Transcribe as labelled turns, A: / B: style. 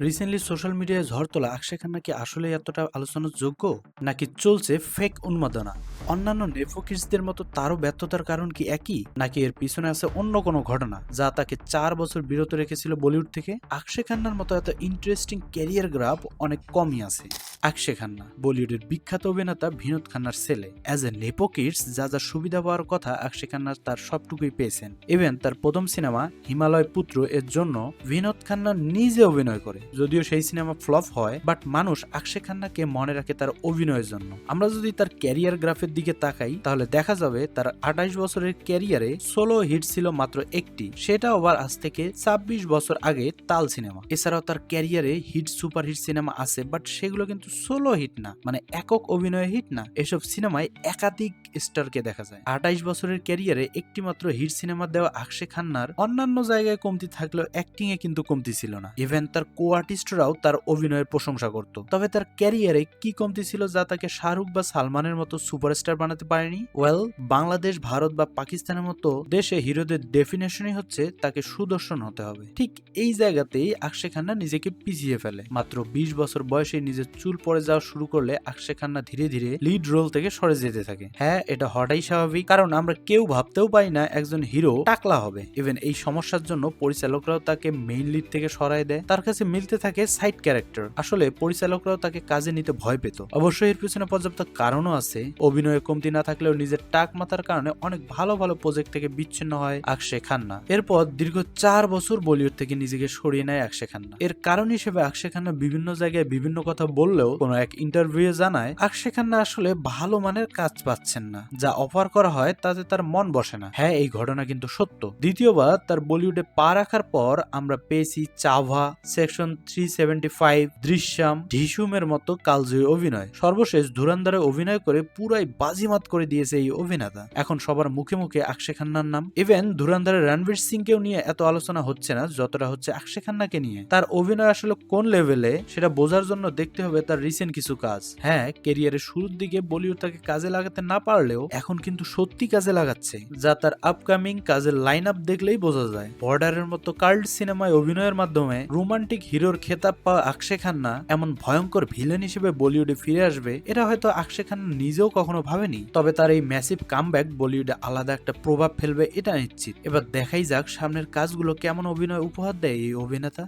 A: Recently social মিডিয়ায় ঝড় তোলা অক্ষয় খান্না কি আসলে এতটা আলোচনার যোগ্য, নাকি চলছে ফেক উন্মাদনা? অন্যান্য নেপোকিডসদের মতো তারও ব্যর্থতার কারণ কি একই, নাকি এর পিছনে আছে অন্য কোনো ঘটনা যা তাকে 4 বছর বিরত রেখেছিল বলিউড থেকে? অক্ষয় খান্নার মতো এত ইন্টারেস্টিং ক্যারিয়ার গ্রাফ অনেক কমই আছে। অক্ষয় খান্না বলিউডের বিখ্যাত অভিনেতা বিনোদ খান্নার ছেলে। অ্যাজ এ নেপোকিডস যা যা সুবিধা পাওয়ার কথা অক্ষয় খান্না তার সবটুকুই পেয়েছেন। ইভেন তার প্রথম সিনেমা হিমালয় পুত্র এর জন্য বিনোদ খান্না নিজে অভিনয় করে, যদিও সেই সিনেমা ফ্লপ হয়, বাট মানুষ অক্ষয় খান্নাকে মনে রাখে তার অভিনয়ের জন্য। আমরা যদি তার ক্যারিয়ার গ্রাফের দিকে তাকাই তাহলে দেখা যাবে তার 28 বছরের ক্যারিয়ারে সোলো হিট ছিল মাত্র একটি, সেটা আবার আজ থেকে 26 বছর আগে তাল সিনেমা। এছাড়াও তার ক্যারিয়ারে হিট সুপার হিট সিনেমা আছে, বাট সেগুলো কিন্তু সোলো হিট না, মানে একক অভিনয় হিট না। এসব সিনেমায় একাধিক স্টারকে দেখা যায়। 28 বছরের ক্যারিয়ারে একটি মাত্র হিট সিনেমা দেওয়া অক্ষয় খান্নার অন্যান্য জায়গায় কমতি থাকলেও অ্যাক্টিং এ কিন্তু কমতি ছিল না। ইভেন তার কো আর্টিস্টরাও তার অভিনয়ের প্রশংসা করত। তবে তার ক্যারিয়ারে কি কমতি ছিল যা তাকে শাহরুখ বা সালমানের মতো সুপারস্টার বানাতে পারেনি? ওয়েল, বাংলাদেশ, ভারত বা পাকিস্তানের মতো দেশে হিরোদের ডেফিনেশনই হচ্ছে তাকে সুদর্শন হতে হবে। ঠিক এই জায়গাতেই অক্ষয় খান্না নিজেকে পিছিয়ে ফেলে। মাত্র 20 বছর বয়সে নিজের চুল পড়ে যাওয়া শুরু করলে অক্ষয় খান্না ধীরে ধীরে লিড রোল থেকে সরে যেতে থাকে। হ্যাঁ, এটা হওয়াটাই স্বাভাবিক, কারণ আমরা কেউ ভাবতেও পারি না একজন হিরো টাকলা হবে। ইভেন এই সমস্যার জন্য পরিচালকরাও তাকে মেইন লিড থেকে সরায় দেয়, তার কাছে মিলতে থাকে সাইড ক্যারেক্টার। আসলে পরিচালকরাও তাকে কাজে নিতে ভয় পেত। অবশ্যই এর পিছনে পর্যাপ্ত কারণও আছে। অভিনয়ে কমতি না থাকলেও নিজের টাক মাথার কারণে অনেক ভালো ভালো প্রজেক্ট থেকে বিচ্ছিন্ন হয় অক্ষয় খান্না। এরপর দীর্ঘ 4 বছর বলিউড থেকে নিজেকে সরিয়ে নেয় অক্ষয় খান্না। এর কারণ হিসেবে অক্ষয় খান্না বিভিন্ন জায়গায় বিভিন্ন কথা বললেও কোনো এক ইন্টারভিউ জানায় অক্ষয় খান্না আসলে ভালো মানের কাজ পাচ্ছেন না, যা অফার করা হয় তাতে তার মন বসে না। হ্যাঁ, এই ঘটনা কিন্তু সত্য। দ্বিতীয়বার তার বলিউডে পা রাখার পর আমরা পেয়েছি চাভা, সেকশন 375, দৃশ্যম, ঢিসুমের মতো কালজয়ী অভিনয়। সর্বশেষ ধুরন্ধরে অভিনয় করে পুরাই বাজিমাত করে দিয়েছে এই অভিনেতা। এখন সবার মুখে মুখে অক্ষয় খান্নার নাম। ইভেন ধুরন্ধরে রণবীর সিংকেও নিয়ে এত আলোচনা হচ্ছে না যতটা হচ্ছে অক্ষয় খান্নাকে নিয়ে। তার অভিনয় আসলে কোন লেভেলে সেটা বোঝার জন্য দেখতে হবে তার রিসেন্ট কিছু কাজ। হ্যাঁ, ক্যারিয়ারের শুরুর দিকে বলিউড তাকে কাজে লাগাতে না পারলেও এখন কিন্তু সত্যি কাজে লাগাচ্ছে, যা তার আপকামিং কাজের লাইন আপ দেখলেই বোঝা যায়। বর্ডারের মতো কাল্ট সিনেমায় অভিনয়ের মাধ্যমে রোমান্টিক হিরোর খেতাব পাওয়া অক্ষয় খান্না এমন ভয়ঙ্কর ভিলেন হিসেবে বলিউডে ফিরে আসবে এটা হয়তো অক্ষয় খান্না নিজেও কখনো ভাবেনি। তবে তার এই ম্যাসিভ কামব্যাক বলিউডে আলাদা একটা প্রভাব ফেলবে এটা নিশ্চিত। এবার দেখাই যাক সামনের কাজগুলো কেমন অভিনয় উপহার দেয় এই অভিনেতা।